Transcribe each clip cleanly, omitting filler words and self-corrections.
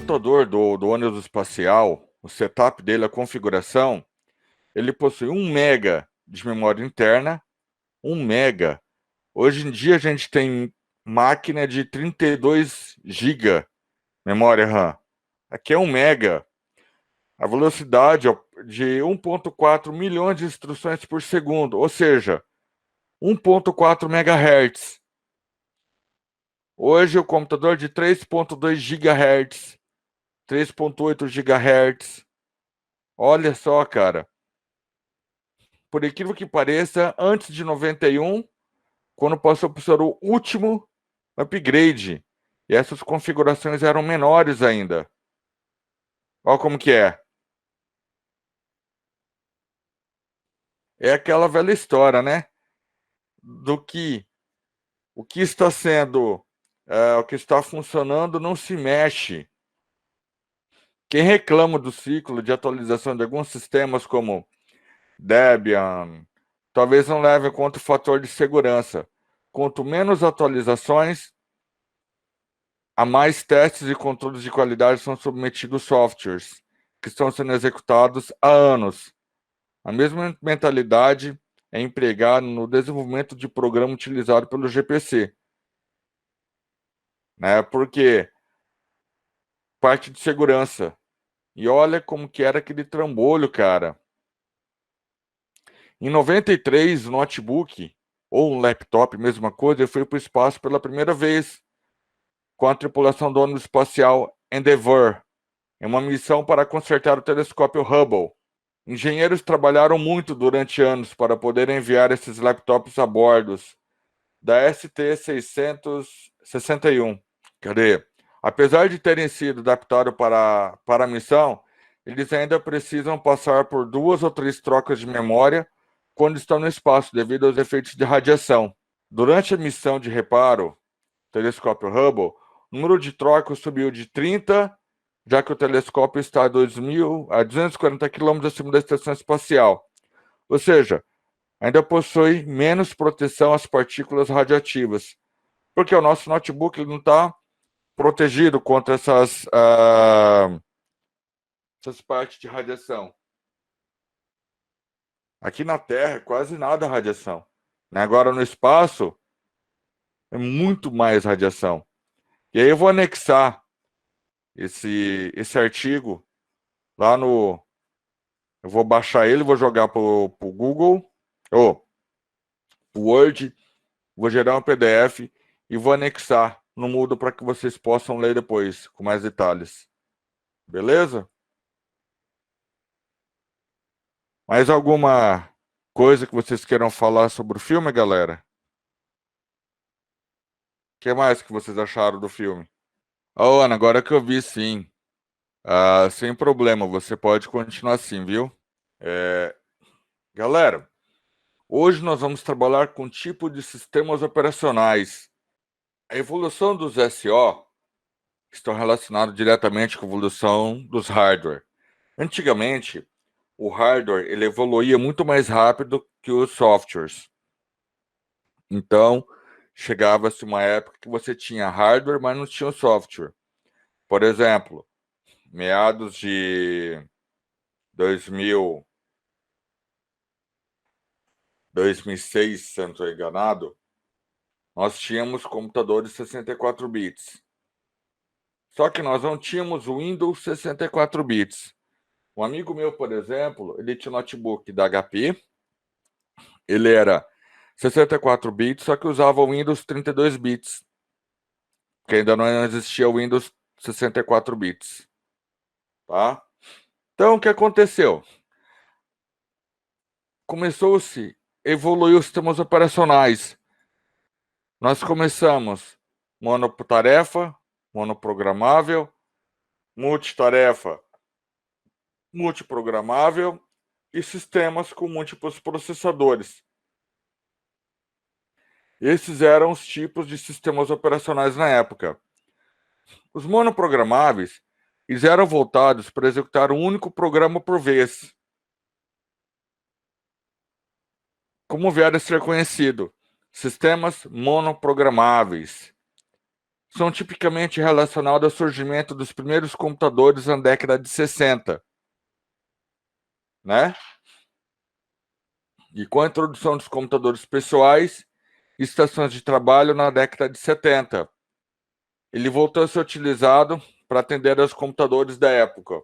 computador do ônibus espacial, o setup dele, a configuração, ele possui 1 MB de memória interna, 1 MB. Hoje em dia a gente tem máquina de 32 GB memória RAM. Aqui é 1 MB. A velocidade de 1,4 milhões de instruções por segundo, ou seja, 1,4 MHz. Hoje o computador de 3,2 GHz, 3,8 GHz. Olha só, cara. Por incrível que pareça, antes de 91, quando passou por ser o último upgrade, e essas configurações eram menores ainda. Olha como que é. É aquela velha história, né? Do que o que está sendo, o que está funcionando não se mexe. Quem reclama do ciclo de atualização de alguns sistemas como Debian, talvez não leve em conta o fator de segurança. Quanto menos atualizações, a mais testes e controles de qualidade são submetidos softwares que estão sendo executados há anos. A mesma mentalidade é empregada no desenvolvimento de programa utilizado pelo GPC, né? Porque parte de segurança. E olha como que era aquele trambolho, cara. Em 93, o notebook ou um laptop, mesma coisa, foi para o espaço pela primeira vez com a tripulação do ônibus espacial Endeavour, em uma missão para consertar o telescópio Hubble. Engenheiros trabalharam muito durante anos para poder enviar esses laptops a bordo da ST-661. Cadê? Apesar de terem sido adaptados para a missão, eles ainda precisam passar por 2 ou 3 trocas de memória quando estão no espaço, devido aos efeitos de radiação. Durante a missão de reparo, telescópio Hubble, o número de trocas subiu de 30, já que o telescópio está a 240 quilômetros acima da estação espacial. Ou seja, ainda possui menos proteção às partículas radioativas, porque o nosso notebook ele não está protegido contra essas partes de radiação. Aqui na Terra, quase nada radiação. Agora, no espaço, é muito mais radiação. E aí eu vou anexar esse artigo lá no... Eu vou baixar ele, vou jogar para o Google, ou o Word, vou gerar um PDF e vou anexar no Moodle para que vocês possam ler depois, com mais detalhes. Beleza? Mais alguma coisa que vocês queiram falar sobre o filme, galera? O que mais que vocês acharam do filme? Ô, Ana, agora que eu vi, sim. Sem problema, você pode continuar assim, viu? É, Galera, hoje nós vamos trabalhar com um tipo de sistemas operacionais. A evolução dos SO estão relacionados diretamente com a evolução dos hardware. Antigamente, o hardware ele evoluía muito mais rápido que os softwares. Então, chegava-se uma época que você tinha hardware, mas não tinha o software. Por exemplo, meados de 2000, 2006, se eu não estou enganado, nós tínhamos computadores 64 bits. Só que nós não tínhamos o Windows 64 bits. Um amigo meu, por exemplo, ele tinha um notebook da HP, ele era 64 bits, só que usava o Windows 32 bits, que ainda não existia o Windows 64 bits, tá? Então, o que aconteceu? Começou-se a evoluir os sistemas operacionais. Nós começamos monotarefa, monoprogramável, multitarefa, multiprogramável e sistemas com múltiplos processadores. Esses eram os tipos de sistemas operacionais na época. Os monoprogramáveis eles eram voltados para executar um único programa por vez, como vier a ser conhecido, sistemas monoprogramáveis. são tipicamente relacionados ao surgimento dos primeiros computadores na década de 60, né? E com a introdução dos computadores pessoais e estações de trabalho na década de 70, ele voltou a ser utilizado para atender aos computadores da época.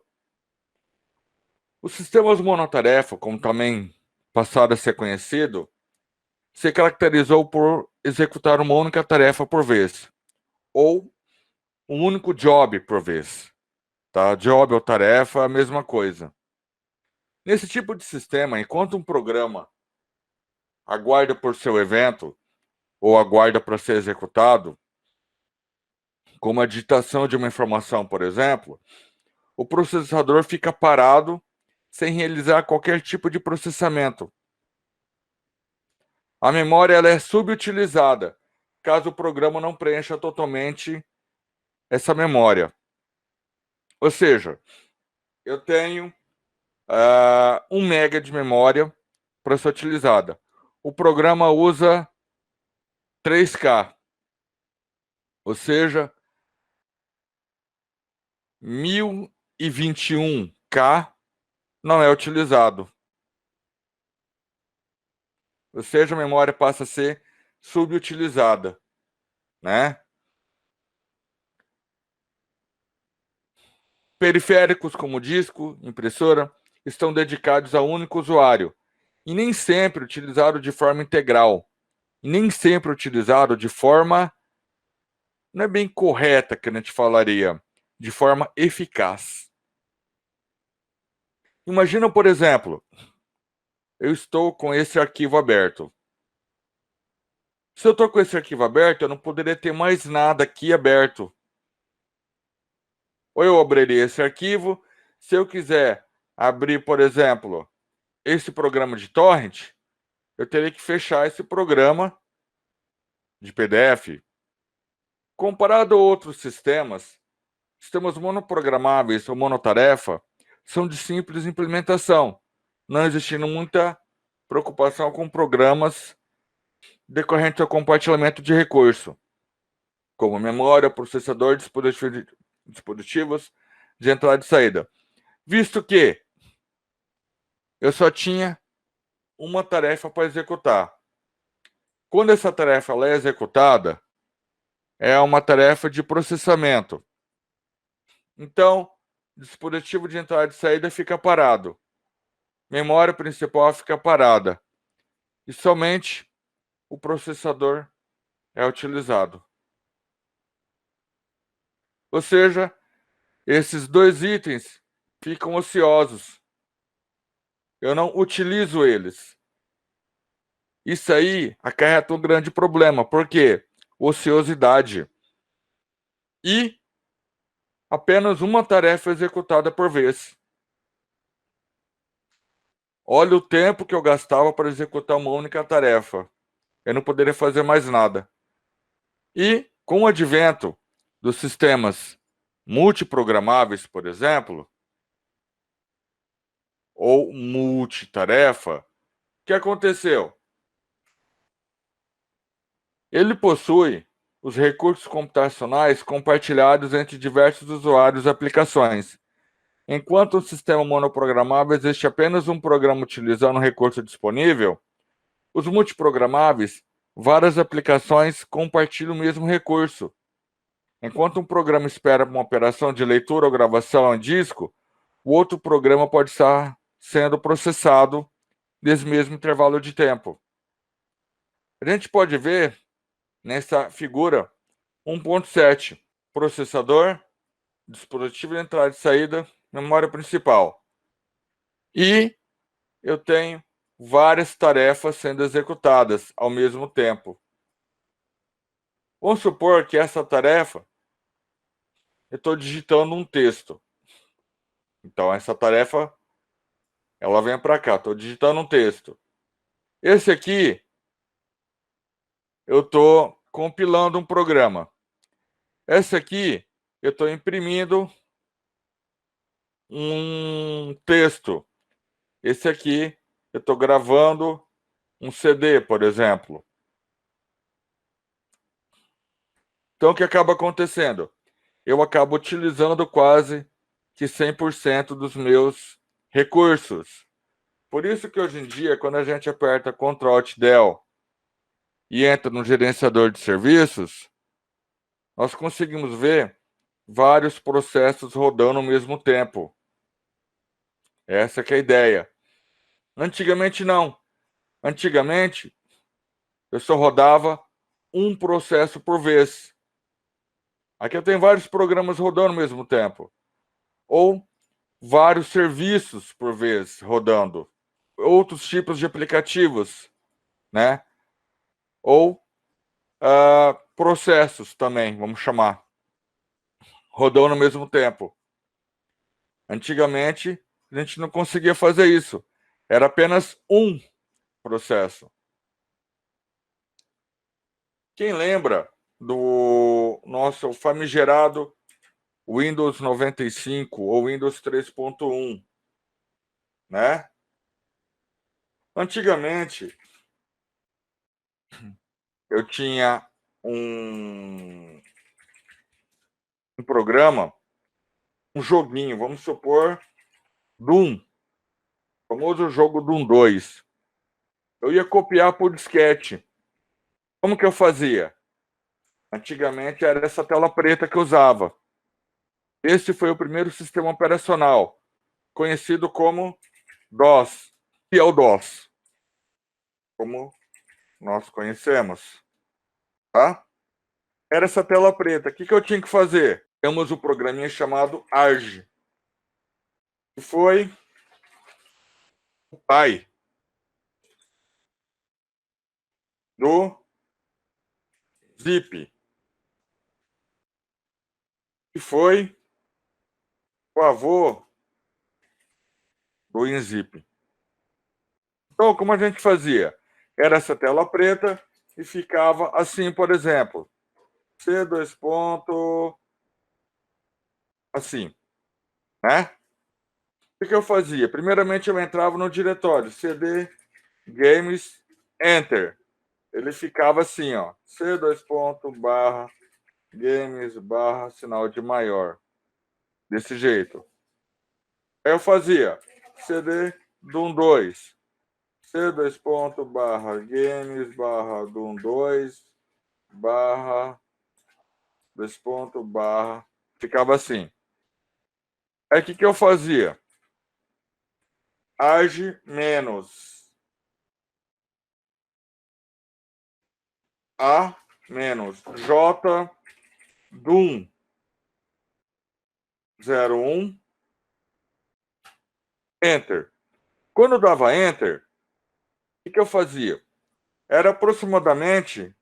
Os sistemas monotarefa, como também passado a ser conhecido, se caracterizou por executar uma única tarefa por vez, ou um único job por vez. Tá? Job ou tarefa é a mesma coisa. Nesse tipo de sistema, enquanto um programa aguarda por seu evento ou aguarda para ser executado, como a digitação de uma informação, por exemplo, o processador fica parado sem realizar qualquer tipo de processamento. A memória ela é subutilizada, caso o programa não preencha totalmente essa memória. Ou seja, eu tenho 1 mega de memória para ser utilizada. O programa usa 3K, ou seja, 1021K não é utilizado. Ou seja, a memória passa a ser subutilizada, né? Periféricos como disco, impressora, estão dedicados a um único usuário e nem sempre utilizados de forma integral, e nem sempre utilizados de forma, não é bem correta que a gente falaria, de forma eficaz. Imagina, por exemplo, eu estou com esse arquivo aberto. Se eu estou com esse arquivo aberto, eu não poderia ter mais nada aqui aberto. Ou eu abriria esse arquivo, se eu quiser abrir, por exemplo, esse programa de torrent, eu teria que fechar esse programa de PDF. Comparado a outros sistemas, sistemas monoprogramáveis ou monotarefa são de simples implementação, não existindo muita preocupação com programas decorrentes ao compartilhamento de recurso, como memória, processador, dispositivos de entrada e saída. Visto que eu só tinha uma tarefa para executar. Quando essa tarefa ela é executada, é uma tarefa de processamento. Então, o dispositivo de entrada e saída fica parado. Memória principal fica parada. E somente o processador é utilizado. Ou seja, esses dois itens ficam ociosos. Eu não utilizo eles. Isso aí acarreta um grande problema. Por quê? Ociosidade. E apenas uma tarefa executada por vez. Olha o tempo que eu gastava para executar uma única tarefa. Eu não poderia fazer mais nada. E com o advento dos sistemas multiprogramáveis, por exemplo, ou multitarefa, o que aconteceu? Ele possui os recursos computacionais compartilhados entre diversos usuários e aplicações. Enquanto um sistema monoprogramável existe apenas um programa utilizando o recurso disponível, os multiprogramáveis, várias aplicações compartilham o mesmo recurso. Enquanto um programa espera uma operação de leitura ou gravação em disco, o outro programa pode estar sendo processado nesse mesmo intervalo de tempo. A gente pode ver nessa figura 1.7, processador, dispositivo de entrada e saída, memória principal. E eu tenho várias tarefas sendo executadas ao mesmo tempo. Vamos supor que essa tarefa, eu estou digitando um texto. Então, essa tarefa, ela vem para cá, estou digitando um texto. Esse aqui, eu estou compilando um programa. Esse aqui, eu estou imprimindo um texto. Esse aqui, eu estou gravando um CD, por exemplo. Então, o que acaba acontecendo? Eu acabo utilizando quase que 100% dos meus recursos. Por isso que hoje em dia, quando a gente aperta Ctrl Alt Del e entra no gerenciador de serviços, nós conseguimos ver vários processos rodando ao mesmo tempo. Essa que é a ideia. Antigamente não. Antigamente eu só rodava um processo por vez. Aqui eu tenho vários programas rodando ao mesmo tempo. Ou vários serviços por vez rodando. Outros tipos de aplicativos, né? Ou processos também, vamos chamar, rodando ao mesmo tempo. Antigamente, a gente não conseguia fazer isso. Era apenas um processo. Quem lembra do nosso famigerado Windows 95 ou Windows 3.1, né? Antigamente, eu tinha um programa, um joguinho, vamos supor, Doom, o famoso jogo Doom 2. Eu ia copiar por disquete. Como que eu fazia? Antigamente era essa tela preta que eu usava. Este foi o primeiro sistema operacional, conhecido como DOS, que é o DOS, como nós conhecemos, tá? Era essa tela preta. O que eu tinha que fazer? Temos um programinha chamado ARG, que foi o pai do Zip, que foi o avô do WinZip. Então, como a gente fazia? Era essa tela preta e ficava assim, por exemplo, C dois ponto, assim, né? O que eu fazia? Primeiramente, eu entrava no diretório CD Games Enter. Ele ficava assim, ó, C dois ponto barra Games barra sinal de maior, desse jeito. Aí eu fazia CD Doom 2, C dois ponto barra Games barra Doom 2 barra dois ponto barra, ficava assim. Aí o que eu fazia? Age menos A menos J Doom 01 Enter. Quando eu dava Enter, o que eu fazia? Era aproximadamente,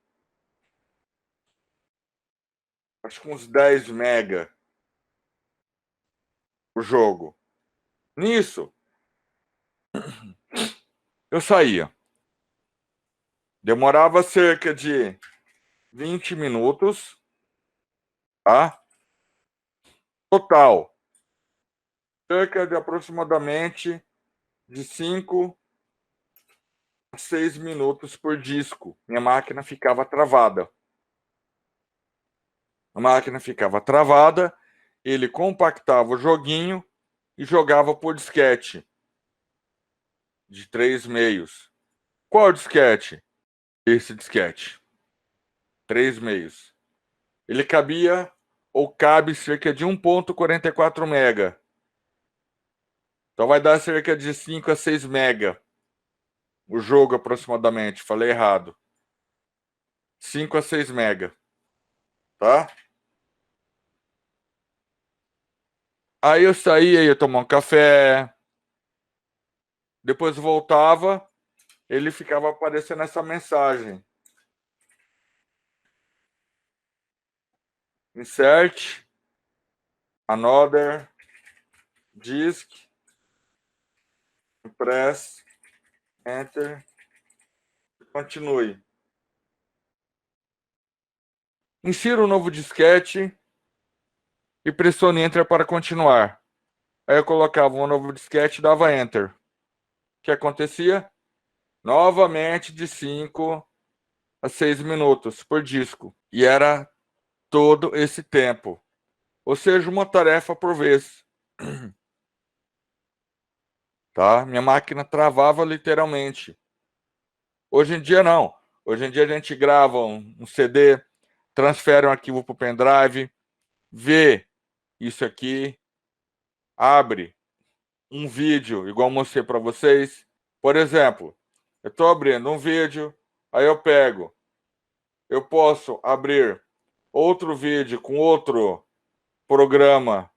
acho que uns 10 mega o jogo. Nisso, eu saía. Demorava cerca de 20 minutos, tá? Total, cerca de aproximadamente de 5 a 6 minutos por disco. Minha máquina ficava travada. A máquina ficava travada, ele compactava o joguinho e jogava por disquete de 3 meios. Qual disquete? Esse disquete. 3 meios. Ele cabia ou cabe cerca de 1.44 mega. Então vai dar cerca de 5 a 6 mega o jogo aproximadamente. Falei errado. 5 a 6 mega. Tá? Aí eu saía, ia tomar um café. Depois voltava, ele ficava aparecendo essa mensagem. Insert another disk, press enter, continue. Insira um novo disquete e pressione enter para continuar. Aí eu colocava um novo disquete e dava enter. O que acontecia? Novamente de 5 a 6 minutos por disco. E era todo esse tempo. Ou seja, uma tarefa por vez. Tá? Minha máquina travava literalmente. Hoje em dia, não. Hoje em dia, a gente grava um CD, transfere um arquivo para o pendrive, vê isso aqui, abre um vídeo, igual eu mostrei para vocês. Por exemplo, eu estou abrindo um vídeo, aí eu posso abrir outro vídeo com outro programa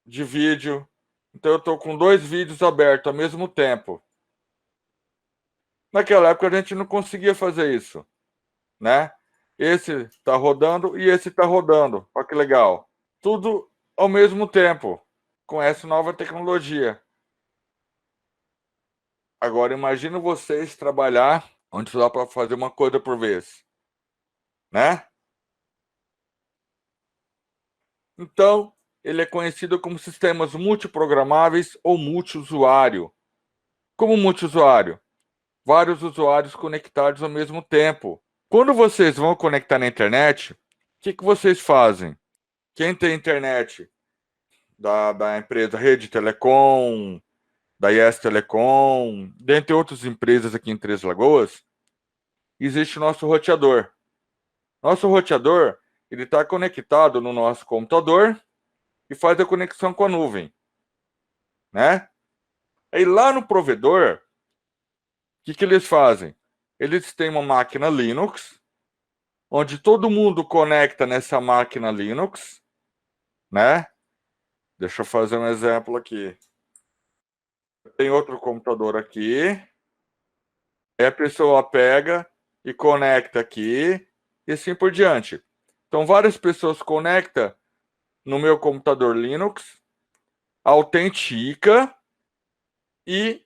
de vídeo. Então, eu estou com 2 vídeos abertos ao mesmo tempo. Naquela época, a gente não conseguia fazer isso, né? Esse está rodando e esse está rodando. Olha que legal. Tudo ao mesmo tempo, com essa nova tecnologia. Agora, imagina vocês trabalhar onde dá para fazer uma coisa por vez, né? Então, ele é conhecido como sistemas multiprogramáveis ou multiusuário. Como multiusuário? Vários usuários conectados ao mesmo tempo. Quando vocês vão conectar na internet, o que vocês fazem? Quem tem internet da empresa Rede Telecom, da Yes Telecom, dentre outras empresas aqui em Três Lagoas, existe o nosso roteador. Nosso roteador, ele está conectado no nosso computador e faz a conexão com a nuvem, né? Aí lá no provedor, o que eles fazem? Eles têm uma máquina Linux, onde todo mundo conecta nessa máquina Linux, né? Deixa eu fazer um exemplo aqui. Tem outro computador aqui, aí a pessoa pega e conecta aqui, e assim por diante. Então, várias pessoas conectam no meu computador Linux, autentica e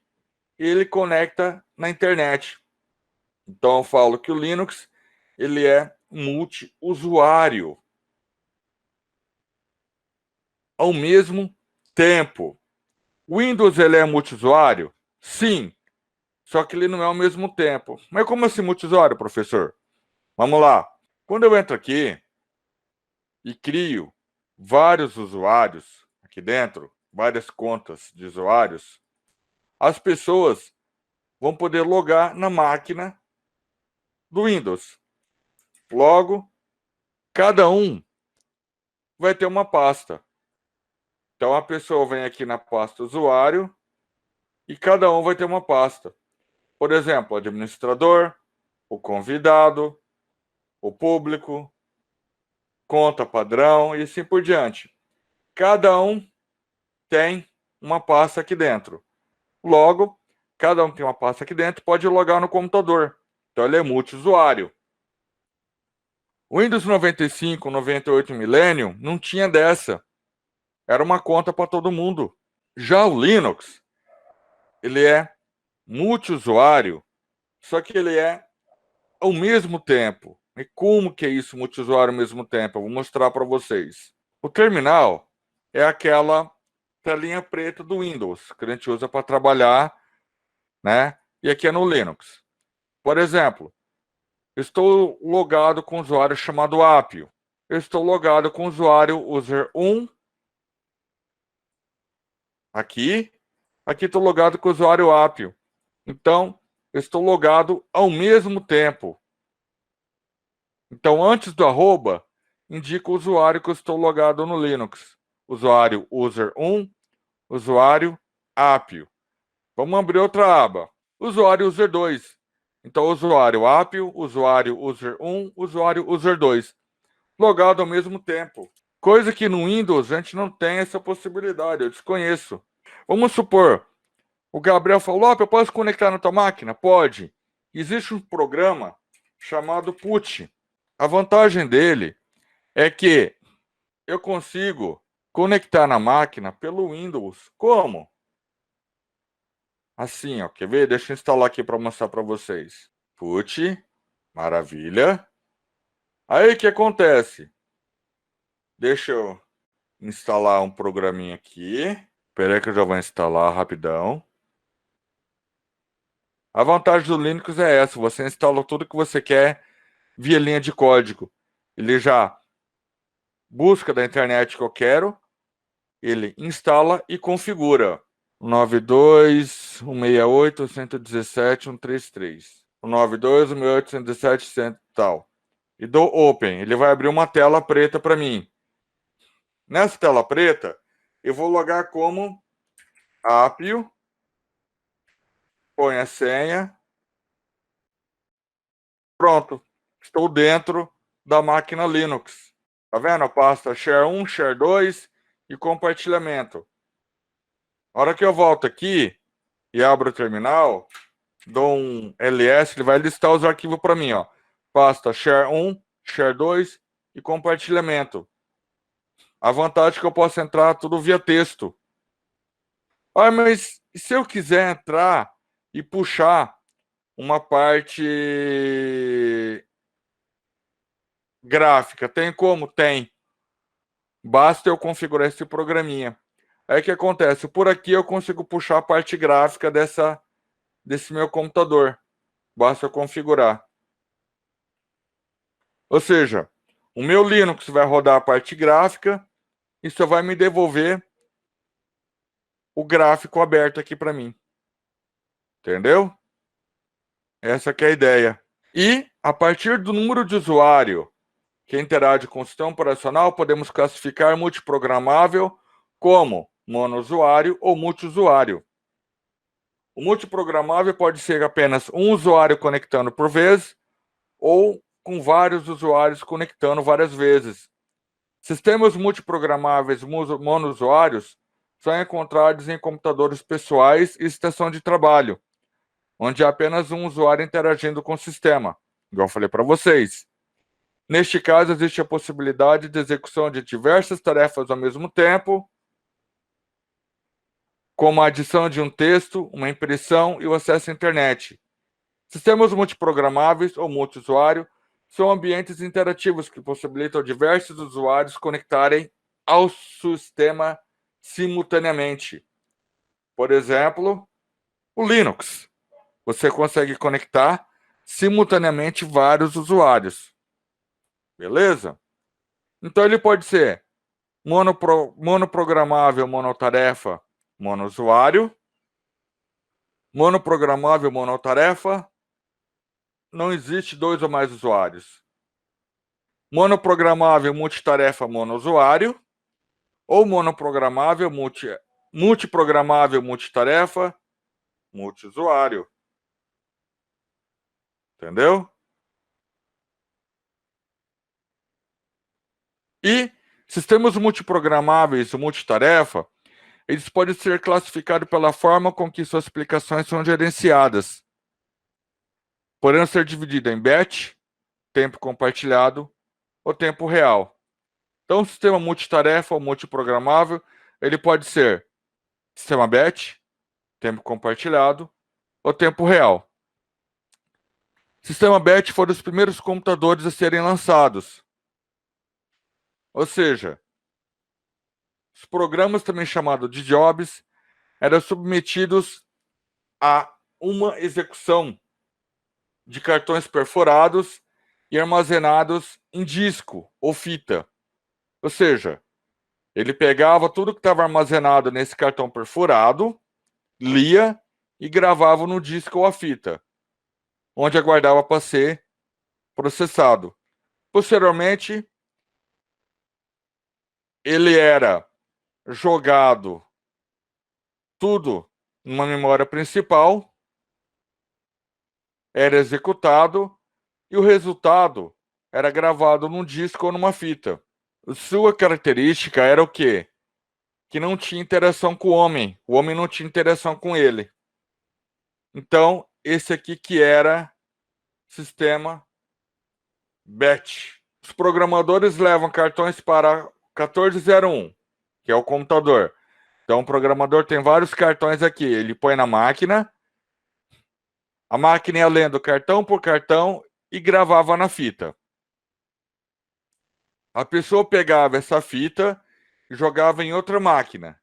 ele conecta na internet. Então, eu falo que o Linux ele é multiusuário. Ao mesmo tempo. O Windows ele é multiusuário? Sim, só que ele não é ao mesmo tempo. Mas como assim multiusuário, professor? Vamos lá. Quando eu entro aqui e crio vários usuários aqui dentro, várias contas de usuários, as pessoas vão poder logar na máquina do Windows. Logo, cada um vai ter uma pasta. Então a pessoa vem aqui na pasta usuário e cada um vai ter uma pasta. Por exemplo, o administrador, o convidado, o público, conta padrão e assim por diante. Cada um tem uma pasta aqui dentro. Logo, cada um tem uma pasta aqui dentro, pode logar no computador. Então ele é multiusuário. O Windows 95, 98 Millennium não tinha dessa. Era uma conta para todo mundo. Já o Linux, ele é multiusuário, só que ele é ao mesmo tempo. E como que é isso, multiusuário ao mesmo tempo? Eu vou mostrar para vocês. O terminal é aquela telinha preta do Windows, que a gente usa para trabalhar, né? E aqui é no Linux. Por exemplo, estou logado com um usuário chamado Apio. Eu estou logado com o usuário user1 aqui. Aqui estou logado com o usuário Apio. Então, eu estou logado ao mesmo tempo. Então, antes do arroba, indica o usuário que eu estou logado no Linux. Usuário user1, usuário Apio. Vamos abrir outra aba. Usuário user2. Então, usuário Apio, usuário user1, usuário user2. Logado ao mesmo tempo. Coisa que no Windows a gente não tem essa possibilidade, eu desconheço. Vamos supor, o Gabriel falou, eu posso conectar na tua máquina? Pode. Existe um programa chamado PUT. A vantagem dele é que eu consigo conectar na máquina pelo Windows. Como? Assim, ó, quer ver? Deixa eu instalar aqui para mostrar para vocês. Put, maravilha. Aí o que acontece? Deixa eu instalar um programinha aqui. Espera aí que eu já vou instalar rapidão. A vantagem do Linux é essa, você instala tudo que você quer via linha de código. Ele já busca da internet que eu quero, ele instala e configura. 92.168.117.133. 92.168.117 tal. E dou Open. Ele vai abrir uma tela preta para mim. Nessa tela preta, eu vou logar como Apio, põe a senha, pronto. Estou dentro da máquina Linux. Tá vendo? A pasta Share 1, Share 2 e compartilhamento. A hora que eu volto aqui e abro o terminal, dou um ls, ele vai listar os arquivos para mim, ó. Pasta Share 1, Share 2 e compartilhamento. A vantagem é que eu posso entrar tudo via texto. Ah, mas e se eu quiser entrar e puxar uma parte gráfica, tem como? Tem. Basta eu configurar esse programinha. Aí o que acontece? Por aqui eu consigo puxar a parte gráfica desse meu computador. Basta eu configurar. Ou seja, o meu Linux vai rodar a parte gráfica e só vai me devolver o gráfico aberto aqui para mim. Entendeu? Essa que é a ideia. E, a partir do número de usuário que interage com o sistema operacional, podemos classificar multiprogramável como monousuário ou multiusuário. O multiprogramável pode ser apenas um usuário conectando por vez ou com vários usuários conectando várias vezes. Sistemas multiprogramáveis monousuários são encontrados em computadores pessoais e estação de trabalho, onde há apenas um usuário interagindo com o sistema, igual eu falei para vocês. Neste caso, existe a possibilidade de execução de diversas tarefas ao mesmo tempo, como a adição de um texto, uma impressão e o acesso à internet. Sistemas multiprogramáveis ou multiusuário são ambientes interativos que possibilitam diversos usuários conectarem ao sistema simultaneamente. Por exemplo, o Linux. Você consegue conectar simultaneamente vários usuários. Beleza? Então ele pode ser monoprogramável, monotarefa, monousuário. Monoprogramável, monotarefa. Não existe dois ou mais usuários. Monoprogramável, multitarefa, monousuário. Ou monoprogramável, multiprogramável, multitarefa, multiusuário. Entendeu? E sistemas multiprogramáveis ou multitarefa, eles podem ser classificados pela forma com que suas aplicações são gerenciadas. Podendo ser divididos em batch, tempo compartilhado, ou tempo real. Então, o sistema multitarefa ou multiprogramável, ele pode ser sistema batch, tempo compartilhado, ou tempo real. Sistema batch foram os primeiros computadores a serem lançados. Ou seja, os programas também chamados de jobs eram submetidos a uma execução de cartões perfurados e armazenados em disco ou fita. Ou seja, ele pegava tudo que estava armazenado nesse cartão perfurado, lia e gravava no disco ou a fita, onde aguardava para ser processado. Posteriormente, ele era jogado tudo numa memória principal, era executado e o resultado era gravado num disco ou numa fita. Sua característica era o quê? Que não tinha interação com o homem não tinha interação com ele. Então, esse aqui que era sistema batch. Os programadores levam cartões para 1401, que é o computador. Então, o programador tem vários cartões aqui. Ele põe na máquina, a máquina ia lendo cartão por cartão e gravava na fita. A pessoa pegava essa fita e jogava em outra máquina.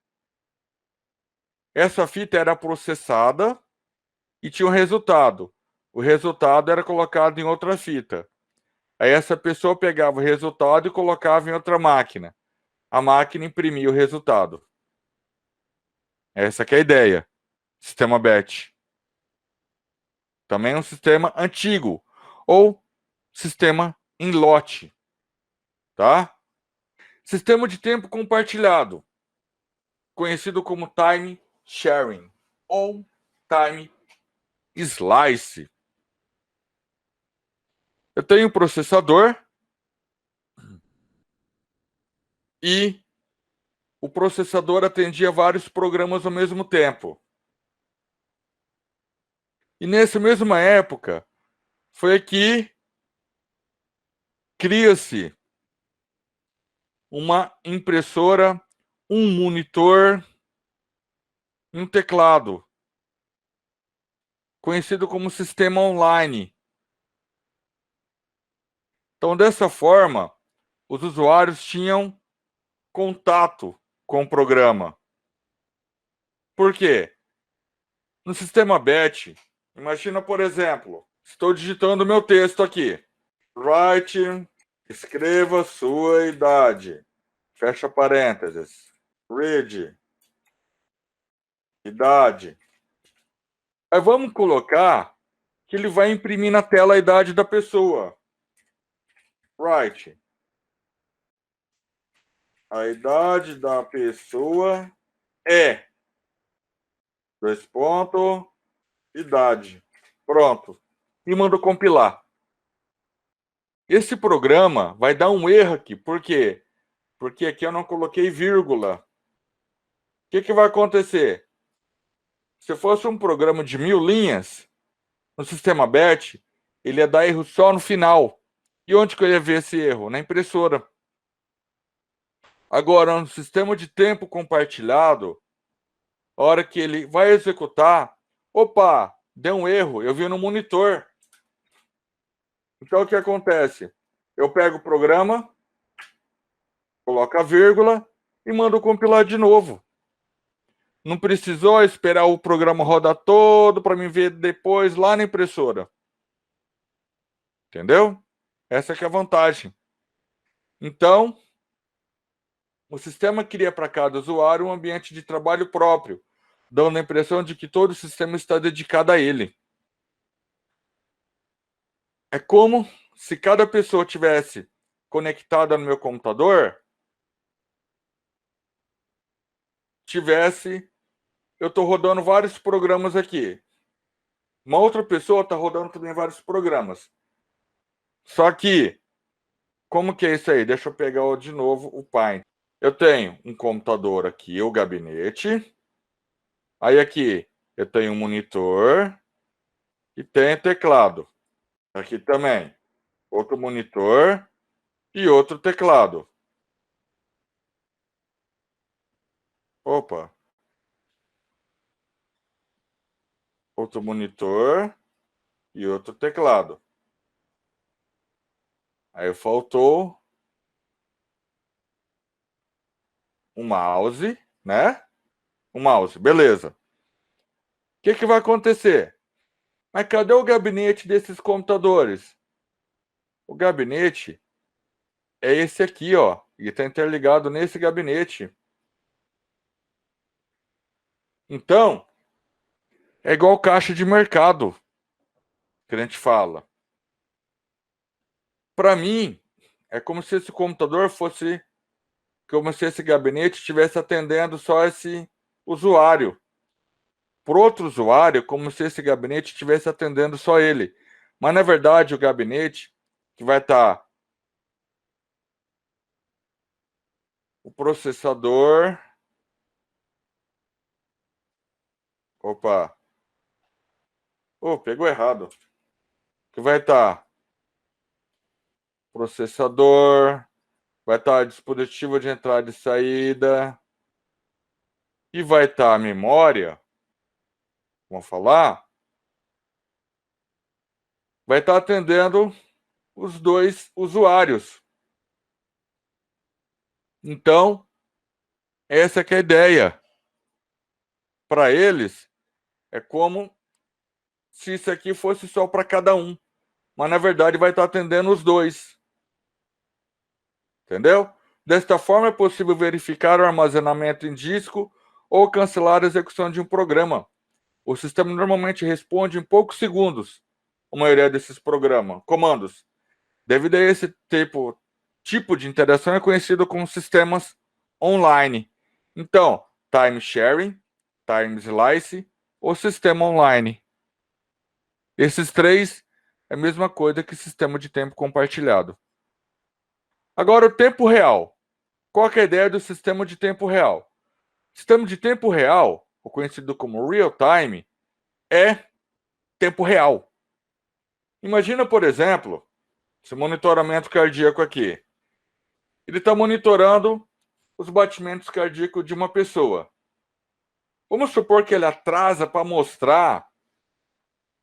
Essa fita era processada e tinha um resultado. O resultado era colocado em outra fita. Aí essa pessoa pegava o resultado e colocava em outra máquina. A máquina imprimia o resultado. Essa que é a ideia. Sistema batch. Também é um sistema antigo. Ou sistema em lote. Tá? Sistema de tempo compartilhado, conhecido como time sharing ou time slice. Eu tenho um processador e o processador atendia vários programas ao mesmo tempo. E nessa mesma época, foi que cria-se uma impressora, um monitor e um teclado, conhecido como sistema online. Então, dessa forma, os usuários tinham contato com o programa. Por quê? No sistema batch, imagina, por exemplo, estou digitando meu texto aqui. Write, escreva sua idade. Fecha parênteses. Read, idade. Aí vamos colocar que ele vai imprimir na tela a idade da pessoa. Write. A idade da pessoa é... Dois pontos. Idade. Pronto. E mando compilar. Esse programa vai dar um erro aqui. Por quê? Porque aqui eu não coloquei vírgula. O que vai acontecer? Se fosse um programa de 1000 linhas, no sistema batch, ele ia dar erro só no final. E onde que eu ia ver esse erro? Na impressora. Agora, no sistema de tempo compartilhado, a hora que ele vai executar, opa, deu um erro, eu vi no monitor. Então, o que acontece? Eu pego o programa, coloco a vírgula e mando compilar de novo. Não precisou esperar o programa rodar todo para me ver depois lá na impressora. Entendeu? Essa que é a vantagem. Então, o sistema cria para cada usuário um ambiente de trabalho próprio, dando a impressão de que todo o sistema está dedicado a ele. É como se cada pessoa tivesse conectada no meu computador, eu estou rodando vários programas aqui. Uma outra pessoa está rodando também vários programas. Só que, como que é isso aí? Deixa eu pegar de novo o Paint. Eu tenho um computador aqui, o gabinete. Aí aqui eu tenho um monitor e tenho teclado. Aqui também, outro monitor e outro teclado. Opa, outro monitor e outro teclado. Aí faltou um mouse, né? Um mouse, beleza. O que vai acontecer? Mas cadê o gabinete desses computadores? O gabinete é esse aqui, ó. E está interligado nesse gabinete. Então, é igual caixa de mercado que a gente fala. Para mim, é como se esse computador fosse, como se esse gabinete estivesse atendendo só esse usuário. Por outro usuário, como se esse gabinete estivesse atendendo só ele. Mas, na verdade, o gabinete que vai estar o processador. Opa! Oh, pegou errado. Que vai estar processador, vai estar dispositivo de entrada e saída, e vai estar a memória, vamos falar, vai estar atendendo os dois usuários. Então, essa que é a ideia. Para eles, é como se isso aqui fosse só para cada um. mas na verdade vai estar atendendo os dois. Entendeu? Desta forma, é possível verificar o armazenamento em disco ou cancelar a execução de um programa. O sistema normalmente responde em poucos segundos, a maioria desses comandos. Devido a esse tipo de interação é conhecido como sistemas online. Então, time sharing, time slice ou sistema online. Esses três é a mesma coisa que sistema de tempo compartilhado. Agora, o tempo real. Qual que é a ideia do sistema de tempo real? O sistema de tempo real, o conhecido como real time, é tempo real. Imagina, por exemplo, esse monitoramento cardíaco aqui. Ele está monitorando os batimentos cardíacos de uma pessoa. Vamos supor que ele atrasa para mostrar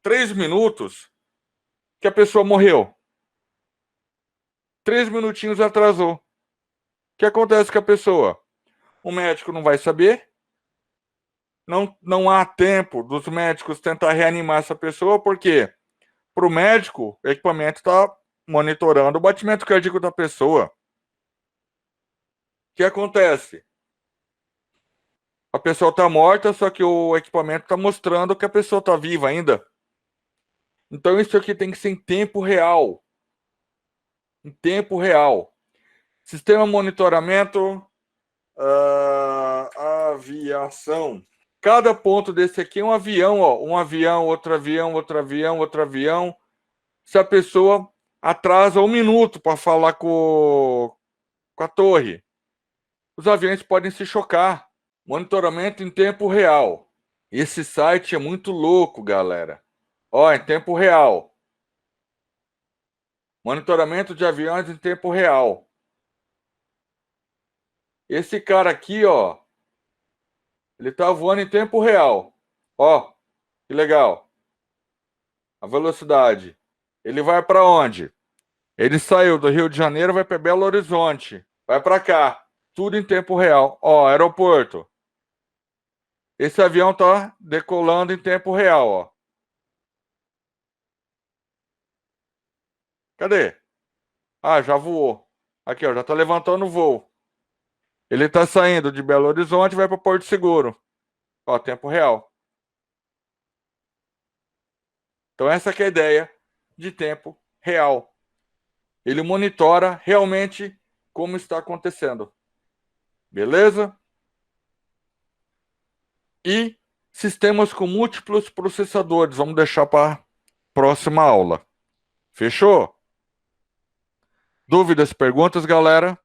3 minutos que a pessoa morreu. 3 minutinhos atrasou. O que acontece com a pessoa? O médico não vai saber. Não há tempo dos médicos tentar reanimar essa pessoa, porque para o médico, o equipamento está monitorando o batimento cardíaco da pessoa. O que acontece? A pessoa está morta, só que o equipamento está mostrando que a pessoa está viva ainda. Então isso aqui tem que ser em tempo real. Em tempo real. Sistema monitoramento, aviação. Cada ponto desse aqui é um avião, ó. Um avião, outro avião, outro avião, outro avião. Se a pessoa atrasa 1 minuto para falar com a torre, os aviões podem se chocar. Monitoramento em tempo real. Esse site é muito louco, galera. Ó, em tempo real. Monitoramento de aviões em tempo real. Esse cara aqui, ó, ele tá voando em tempo real. Ó, que legal. A velocidade. Ele vai para onde? Ele saiu do Rio de Janeiro, vai para Belo Horizonte. Vai para cá. Tudo em tempo real. Ó, aeroporto. Esse avião tá decolando em tempo real, ó. Cadê? Ah, já voou. Aqui, ó, já tá levantando o voo. Ele tá saindo de Belo Horizonte e vai para Porto Seguro. Ó, tempo real. Então essa que é a ideia de tempo real. Ele monitora realmente como está acontecendo. Beleza? E sistemas com múltiplos processadores. Vamos deixar para a próxima aula. Fechou? Dúvidas, perguntas, galera?